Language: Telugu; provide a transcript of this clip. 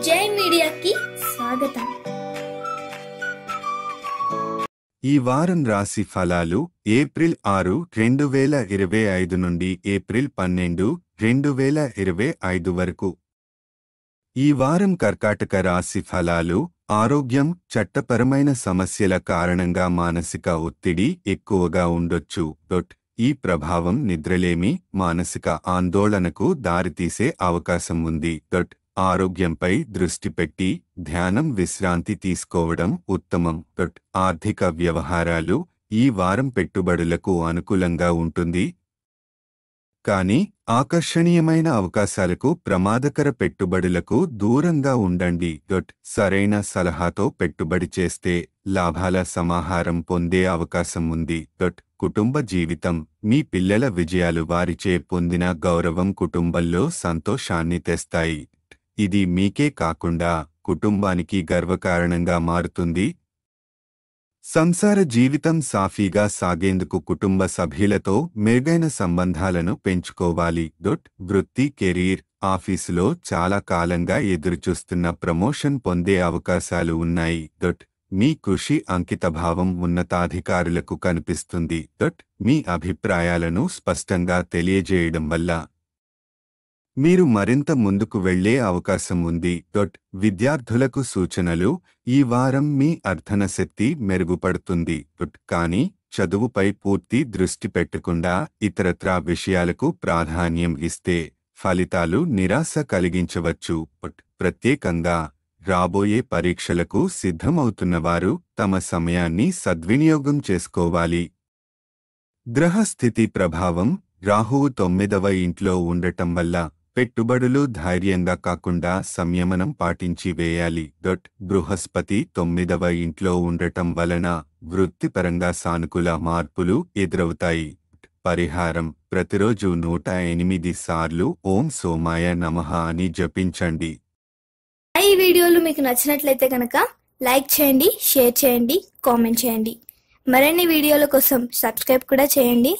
జై మీడియాకి స్వాగతం. ఈ వారం రాశి ఫలాలు ఏప్రిల్ 6, 2025 నుండి ఏప్రిల్ 12, 2025 వరకు. ఈ వారం కర్కాటక రాశి ఫలాలు ఆరోగ్యం, చట్టపరమైన సమస్యల కారణంగా మానసిక ఒత్తిడి ఎక్కువగా ఉండొచ్చు. ఈ ప్రభావం నిద్రలేమి, మానసిక ఆందోళనకు దారితీసే అవకాశం ఉంది. ఆరోగ్యంపై దృష్టి పెట్టి ధ్యానం, విశ్రాంతి తీసుకోవడం ఉత్తమం. ఆర్థిక వ్యవహారాలు ఈ వారం పెట్టుబడులకు అనుకూలంగా ఉంటుంది. కానీ ఆకర్షణీయమైన అవకాశాలకు, ప్రమాదకర పెట్టుబడులకు దూరంగా ఉండండి. సరైన సలహాతో పెట్టుబడి చేస్తే లాభాల సమాహారం పొందే అవకాశం ఉంది. కుటుంబ జీవితం మీ పిల్లల విజయాలు వారిచే పొందిన గౌరవం కుటుంబంలో సంతోషాన్ని తెస్తాయి. ఇది మీకే కాకుండా కుటుంబానికి గర్వకారణంగా మారుతుంది. సంసార జీవితం సాఫీగా సాగేందుకు కుటుంబ సభ్యులతో మెరుగైన సంబంధాలను పెంచుకోవాలి. వృత్తి, కెరీర్, ఆఫీసులో చాలా కాలంగా ఎదురుచూస్తున్న ప్రమోషన్ పొందే అవకాశాలు ఉన్నాయి. మీ కృషి, అంకితభావం ఉన్నతాధికారులకు కనిపిస్తుంది. మీ అభిప్రాయాలను స్పష్టంగా తెలియజేయడం వల్ల మీరు మరింత ముందుకు వెళ్లే అవకాశం ఉంది. విద్యార్థులకు సూచనలు: ఈ వారం మీ అర్థన శక్తి మెరుగుపడుతుంది. కానీ చదువుపై పూర్తి దృష్టి పెట్టకుండా ఇతరత్రా విషయాలకు ప్రాధాన్యం ఇస్తే ఫలితాలు నిరాశ కలిగించవచ్చు. ప్రత్యేకంగా రాబోయే పరీక్షలకు సిద్ధమవుతున్నవారు తమ సమయాన్ని సద్వినియోగం చేసుకోవాలి. గ్రహస్థితి ప్రభావం: రాహువు 9వ ఇంట్లో ఉండటం వల్ల పెట్టుబడులు ధైర్యంగా కాకుండా సంయమనం పాటించి వేయాలి. బృహస్పతి 9వ ఇంట్లో ఉండటం వలన వృత్తిపరంగా సానుకూల మార్పులు ఎదురవుతాయి. పరిహారం: ప్రతిరోజు 108 సార్లు ఓం సోమాయ నమః అని జపించండి. ఈ వీడియోలు మీకు నచ్చినట్లయితే కనుక లైక్ చేయండి, షేర్ చేయండి, కామెంట్ చేయండి. మరిన్ని వీడియోల కోసం సబ్స్క్రైబ్ కూడా చేయండి.